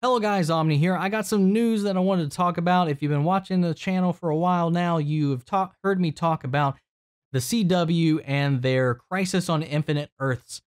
Hello guys, Omni here. I got some news that I wanted to talk about. If you've been watching the channel for a while now, you've heard me talk about the CW and their Crisis on Infinite Earths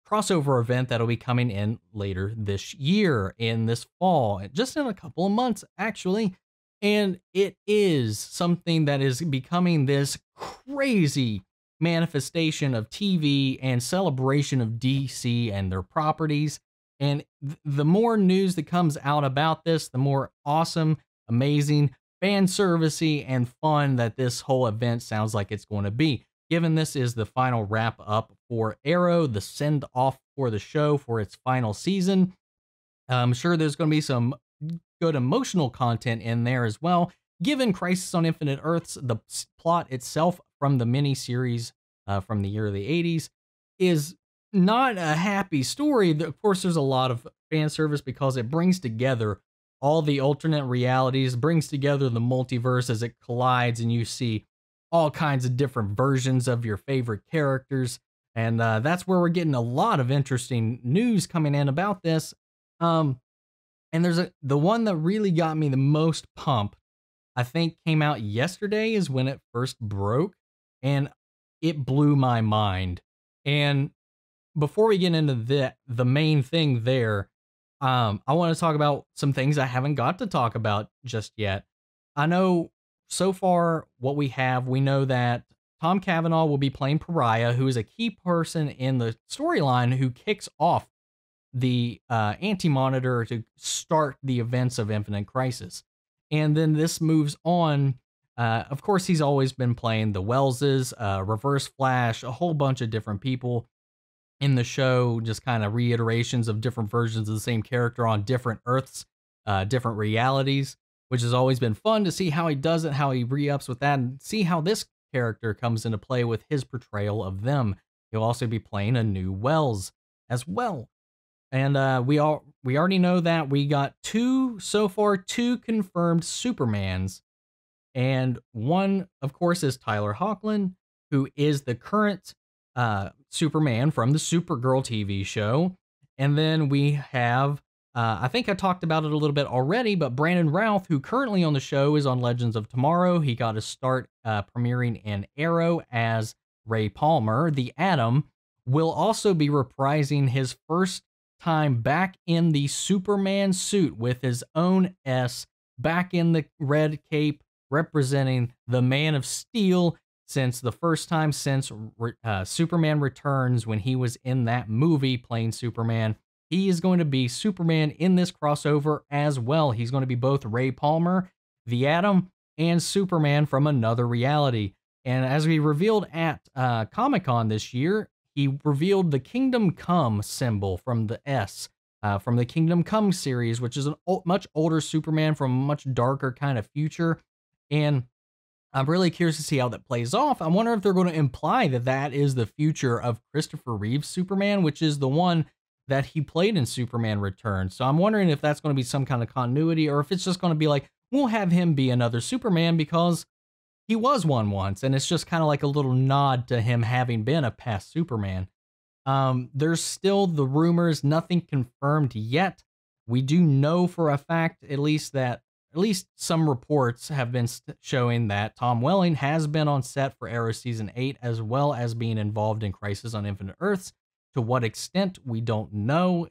crossover event that'll be coming in later this year, in this fall, just in a couple of months actually. And it is something that is becoming this crazy manifestation of TV and celebration of DC and their properties. And the more news that comes out about this, the more awesome, amazing, fan servicey, and fun that this whole event sounds like it's going to be. Given this is the final wrap up for Arrow, the send off for the show for its final season, I'm sure there's going to be some good emotional content in there as well. Given Crisis on Infinite Earths, the plot itself from the miniseries from the early 80s is not a happy story. Of course, there's a lot of fan service because it brings together all the alternate realities, brings together the multiverse as it collides, and you see all kinds of different versions of your favorite characters. And that's where we're getting a lot of interesting news coming in about this. And there's the one that really got me the most pumped, I think came out yesterday is when it first broke, and it blew my mind. And before we get into the main thing there, I want to talk about some things I haven't got to talk about just yet. I know so far what we know that Tom Cavanaugh will be playing Pariah, who is a key person in the storyline who kicks off the Anti-Monitor to start the events of Infinite Crisis. And then this moves on. Of course, he's always been playing the Welleses, Reverse Flash, a whole bunch of different people in the show, just kind of reiterations of different versions of the same character on different Earths, different realities, which has always been fun to see how he does it, how he re-ups with that, and see how this character comes into play with his portrayal of them. He'll also be playing a new Wells as well. And we already know that we got two confirmed Supermans. And one, of course, is Tyler Hoechlin, who is the current Superman from the Supergirl TV show. And then we have, I think I talked about it a little bit already, but Brandon Routh, who currently on the show is on Legends of Tomorrow. He got to start premiering in Arrow as Ray Palmer. The Atom will also be reprising his first time back in the Superman suit with his own S, back in the red cape, representing the Man of Steel, since the first time since Superman Returns, when he was in that movie playing Superman. He is going to be Superman in this crossover as well. He's going to be both Ray Palmer, the Atom, and Superman from another reality. And as we revealed at Comic-Con this year, he revealed the Kingdom Come symbol from the S, from the Kingdom Come series, which is a much older Superman from a much darker kind of future. And I'm really curious to see how that plays off. I wonder if they're going to imply that that is the future of Christopher Reeve's Superman, which is the one that he played in Superman Returns. So I'm wondering if that's going to be some kind of continuity, or if it's just going to be like, we'll have him be another Superman because he was one once, and it's just kind of like a little nod to him having been a past Superman. There's still the rumors, nothing confirmed yet. We do know for a fact, at least some reports have been showing that Tom Welling has been on set for Arrow Season 8, as well as being involved in Crisis on Infinite Earths. To what extent, we don't know.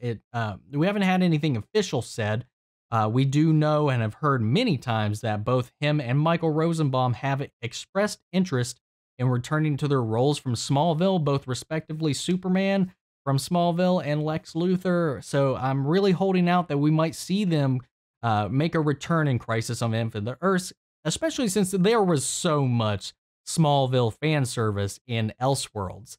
We haven't had anything official said. We do know and have heard many times that both him and Michael Rosenbaum have expressed interest in returning to their roles from Smallville, both respectively Superman from Smallville and Lex Luthor. So I'm really holding out that we might see them make a return in Crisis on Infinite Earths, especially since there was so much Smallville fan service in Elseworlds.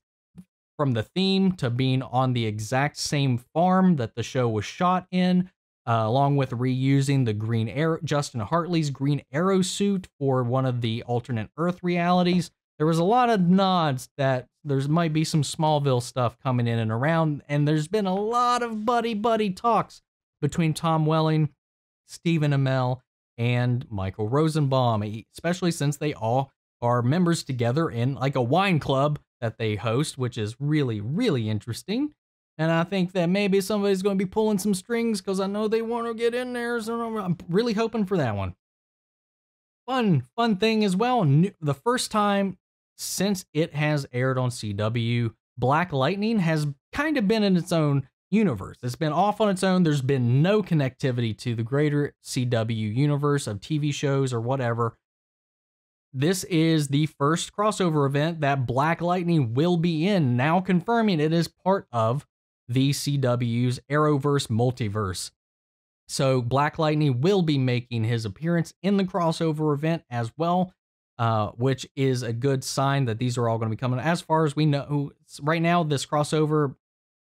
From the theme to being on the exact same farm that the show was shot in, along with reusing the Green Arrow, Justin Hartley's Green Arrow suit for one of the alternate Earth realities. There was a lot of nods that there might be some Smallville stuff coming in and around, and there's been a lot of buddy talks between Tom Welling, Stephen Amell, and Michael Rosenbaum, especially since they all are members together in like a wine club that they host, which is really, really interesting. And I think that maybe somebody's going to be pulling some strings because I know they want to get in there. So I'm really hoping for that one. Fun thing as well. The first time since it has aired on CW, Black Lightning has kind of been in its own universe. It's been off on its own. There's been no connectivity to the greater CW universe of TV shows or whatever. This is the first crossover event that Black Lightning will be in, now confirming it is part of the CW's Arrowverse multiverse. So Black Lightning will be making his appearance in the crossover event as well, which is a good sign that these are all going to be coming. As far as we know, right now, this crossover,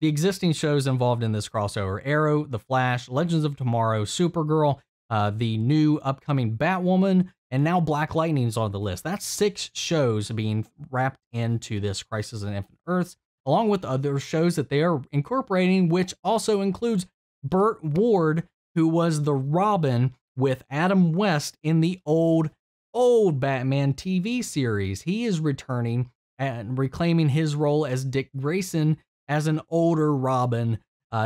the existing shows involved in this crossover: Arrow, The Flash, Legends of Tomorrow, Supergirl, the new upcoming Batwoman, and now Black Lightning's on the list. That's 6 shows being wrapped into this Crisis on Infinite Earths, along with other shows that they are incorporating, which also includes Burt Ward, who was the Robin with Adam West in the old Batman TV series. He is returning and reclaiming his role as Dick Grayson as an older Robin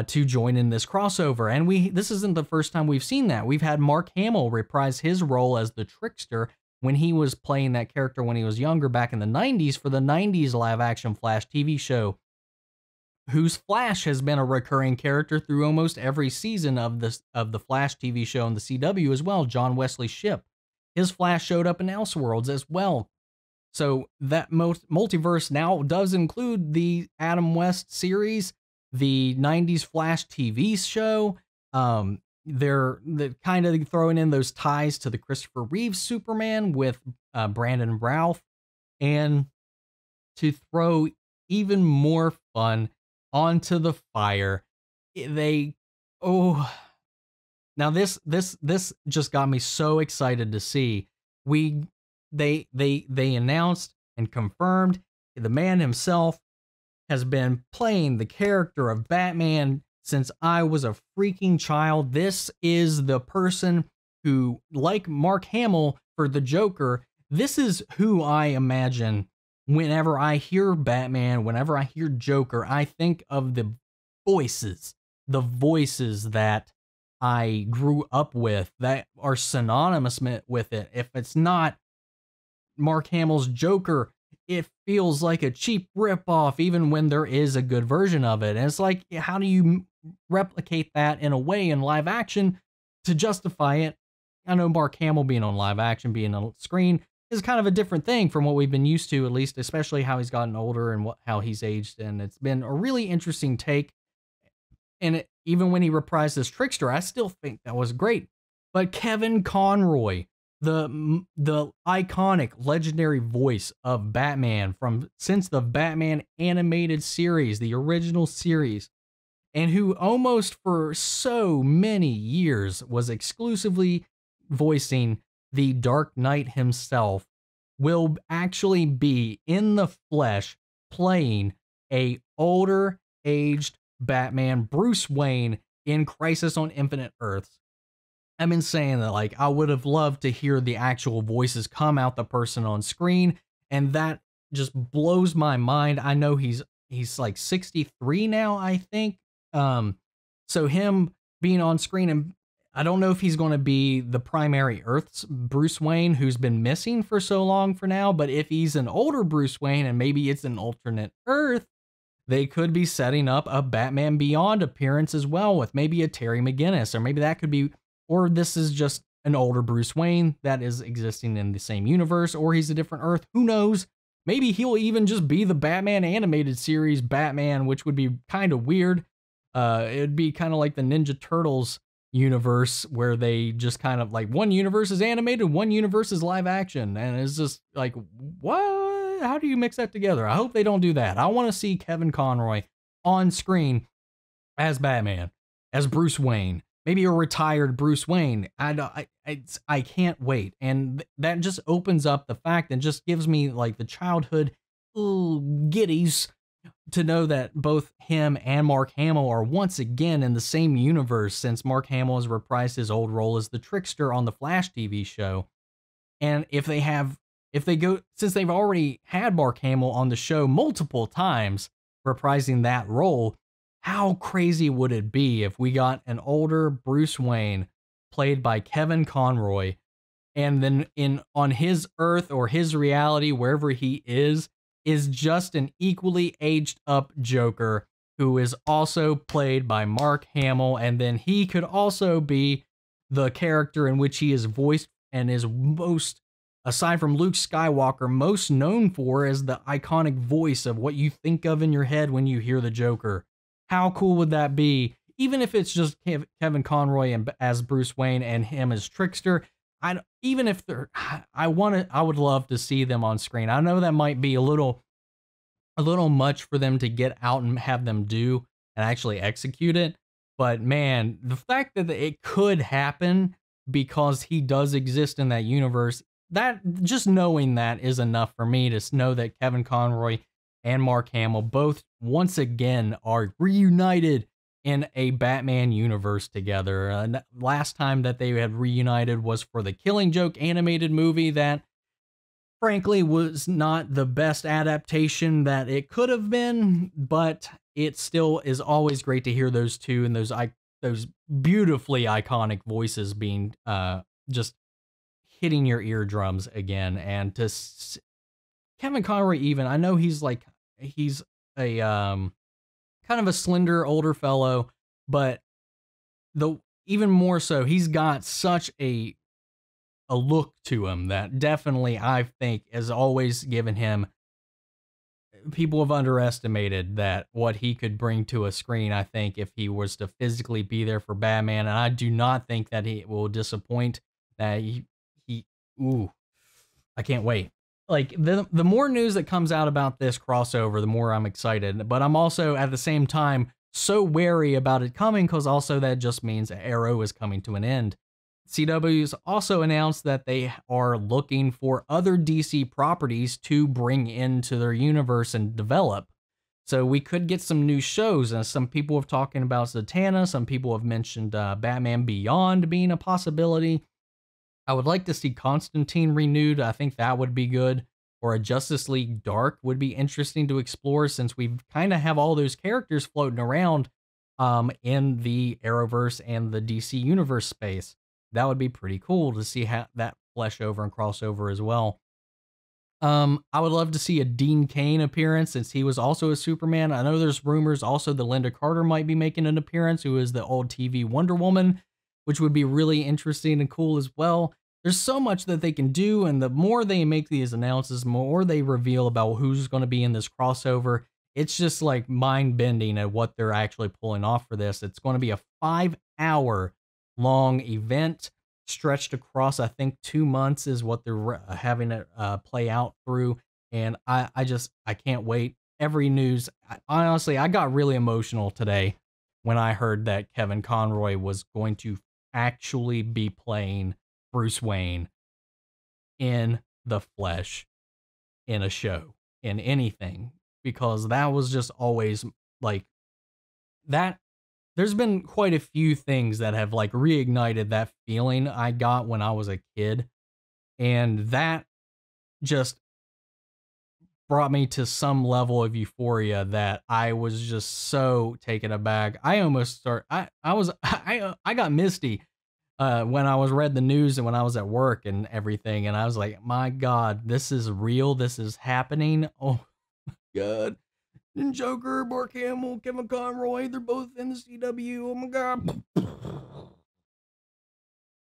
to join in this crossover. And this isn't the first time we've seen that. We've had Mark Hamill reprise his role as the Trickster when he was playing that character when he was younger back in the 90s for the 90s live-action Flash TV show, whose Flash has been a recurring character through almost every season of the Flash TV show on the CW as well. John Wesley Shipp, his Flash showed up in Elseworlds as well. So that multiverse now does include the Adam West series, the 90s Flash TV show. They're kind of throwing in those ties to the Christopher Reeve Superman with Brandon Routh, and to throw even more fun onto the fire, now this just got me so excited to see. They announced and confirmed the man himself has been playing the character of Batman since I was a freaking child. This is the person who, like Mark Hamill for the Joker, this is who I imagine whenever I hear Batman, whenever I hear Joker. I think of the voices that I grew up with that are synonymous with it. If it's not Mark Hamill's Joker, it feels like a cheap ripoff, even when there is a good version of it. And it's like, how do you replicate that in a way in live action to justify it? I know Mark Hamill being on live action, being on screen, is kind of a different thing from what we've been used to, at least, especially how he's gotten older and how he's aged. And it's been a really interesting take. And even when he reprised this Trickster, I still think that was great. But Kevin Conroy, the iconic, legendary voice of Batman since the Batman animated series, the original series, and who almost for so many years was exclusively voicing the Dark Knight himself, will actually be in the flesh playing a older, aged Batman, Bruce Wayne, in Crisis on Infinite Earths. I've been saying that, like, I would have loved to hear the actual voices come out the person on screen, and that just blows my mind. I know he's like 63 now, I think. So him being on screen, and I don't know if he's going to be the primary Earth's Bruce Wayne, who's been missing for so long for now, but if he's an older Bruce Wayne and maybe it's an alternate Earth, they could be setting up a Batman Beyond appearance as well with maybe a Terry McGinnis, or maybe that could be, or this is just an older Bruce Wayne that is existing in the same universe, or he's a different Earth. Who knows? Maybe he'll even just be the Batman animated series Batman, which would be kind of weird. It'd be kind of like the Ninja Turtles universe, where they just kind of like, one universe is animated, one universe is live action, and it's just like, what? How do you mix that together? I hope they don't do that. I want to see Kevin Conroy on screen as Batman, as Bruce Wayne, maybe a retired Bruce Wayne. I can't wait. And that just opens up the fact and just gives me like the childhood giddies to know that both him and Mark Hamill are once again in the same universe, since Mark Hamill has reprised his old role as the Trickster on the Flash TV show. And since they've already had Mark Hamill on the show multiple times reprising that role, How crazy would it be if we got an older Bruce Wayne played by Kevin Conroy, and then in on his Earth or his reality, wherever he is just an equally aged up Joker who is also played by Mark Hamill, and then he could also be the character in which he is voiced and is most, aside from Luke Skywalker, most known for as the iconic voice of what you think of in your head when you hear the Joker. How cool would that be? Even if it's just Kevin Conroy and as Bruce Wayne and him as Trickster, even if they're, I would love to see them on screen. I know that might be a little much for them to get out and have them do and actually execute it. But man, the fact that it could happen because he does exist in that universe, that just knowing that is enough for me to know that Kevin Conroy and Mark Hamill both once again are reunited in a Batman universe together. Last time that they had reunited was for the Killing Joke animated movie that frankly was not the best adaptation that it could have been, but it still is always great to hear those two and those beautifully iconic voices being just hitting your eardrums again. And to Kevin Conroy, even I know he's a kind of a slender older fellow, but even more so, he's got such a look to him that definitely I think has always given him, people have underestimated that what he could bring to a screen. I think if he was to physically be there for Batman, and I do not think that he will disappoint. That ooh, I can't wait. Like the more news that comes out about this crossover, the more I'm excited. But I'm also at the same time so wary about it coming, because also that just means Arrow is coming to an end. CW's also announced that they are looking for other DC properties to bring into their universe and develop. So we could get some new shows. And some people have talking about Zatanna. Some people have mentioned Batman Beyond being a possibility. I would like to see Constantine renewed. I think that would be good. Or a Justice League Dark would be interesting to explore, since we kind of have all those characters floating around in the Arrowverse and the DC Universe space. That would be pretty cool to see how that flesh over and crossover as well. I would love to see a Dean Cain appearance, since he was also a Superman. I know there's rumors also that Linda Carter might be making an appearance, who is the old TV Wonder Woman, which would be really interesting and cool as well. There's so much that they can do, and the more they make these announcements, the more they reveal about who's going to be in this crossover. It's just like mind-bending at what they're actually pulling off for this. It's going to be a 5-hour long event stretched across, I think, 2 months is what they're having it play out through. And I can't wait. Every news, honestly, I got really emotional today when I heard that Kevin Conroy was going to actually be playing Bruce Wayne in the flesh, in a show, in anything, because that was just always like that. There's been quite a few things that have like reignited that feeling I got when I was a kid. And that just brought me to some level of euphoria that I was just so taken aback. I almost I got misty when I was read the news and when I was at work and everything. And I was like, my God, this is real. This is happening. Oh my God. And Joker, Mark Hamill, Kevin Conroy, they're both in the CW. Oh my God.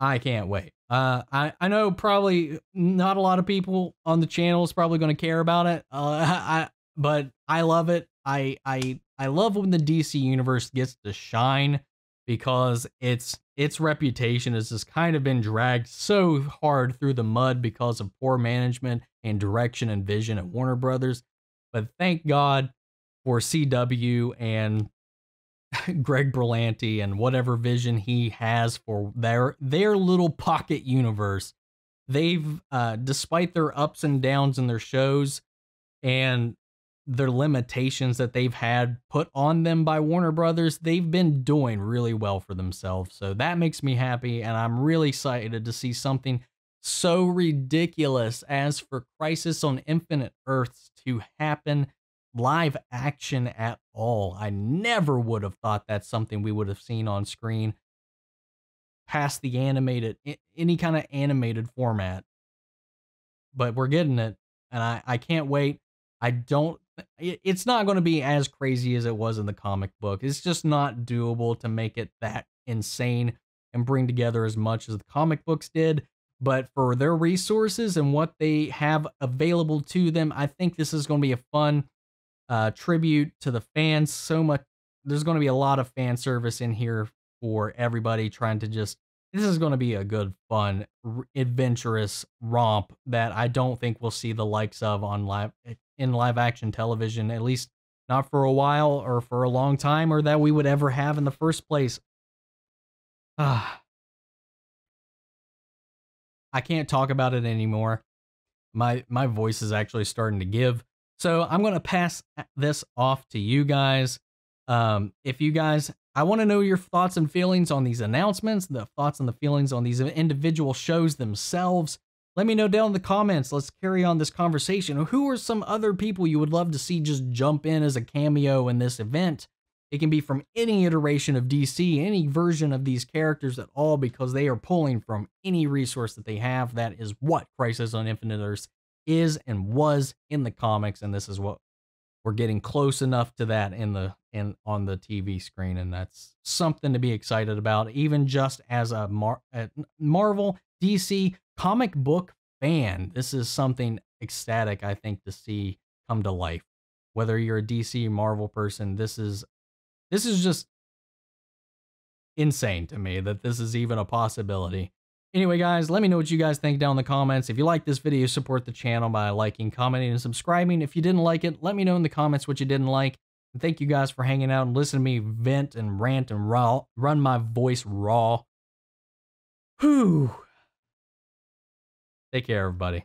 I can't wait. I know probably not a lot of people on the channel is probably going to care about it. But I love it. I love when the DC universe gets to shine, because its reputation has just kind of been dragged so hard through the mud because of poor management and direction and vision at Warner Brothers. But thank God for CW and Greg Berlanti and whatever vision he has for their little pocket universe. They've, despite their ups and downs in their shows and their limitations that they've had put on them by Warner Brothers, they've been doing really well for themselves. So that makes me happy, and I'm really excited to see something so ridiculous as for Crisis on Infinite Earths to happen live action at all. I never would have thought that's something we would have seen on screen past the animated, any kind of animated format. But we're getting it, and I can't wait. I don't, it's not going to be as crazy as it was in the comic book. It's just not doable to make it that insane and bring together as much as the comic books did. But for their resources and what they have available to them, I think this is going to be a fun tribute to the fans. So much, there's going to be a lot of fan service in here for everybody trying to just, this is going to be a good, fun, adventurous romp that I don't think we'll see the likes of on live action television, at least not for a while or for a long time, or that we would ever have in the first place. I can't talk about it anymore. My voice is actually starting to give. So I'm going to pass this off to you guys. If you guys, I want to know your thoughts and feelings on these announcements, the thoughts and the feelings on these individual shows themselves. Let me know down in the comments. Let's carry on this conversation. Who are some other people you would love to see just jump in as a cameo in this event? It can be from any iteration of DC, any version of these characters at all, because they are pulling from any resource that they have. That is what Crisis on Infinite Earths is and was in the comics, and this is what we're getting close enough to that on the TV screen, and that's something to be excited about, even just as a Marvel DC comic book fan. This is something ecstatic, I think, to see come to life. Whether you're a DC Marvel person, this is just insane to me that this is even a possibility. Anyway, guys, let me know what you guys think down in the comments. If you like this video, support the channel by liking, commenting, and subscribing. If you didn't like it, let me know in the comments what you didn't like. And thank you guys for hanging out and listening to me vent and rant and run my voice raw. Whew. Take care, everybody.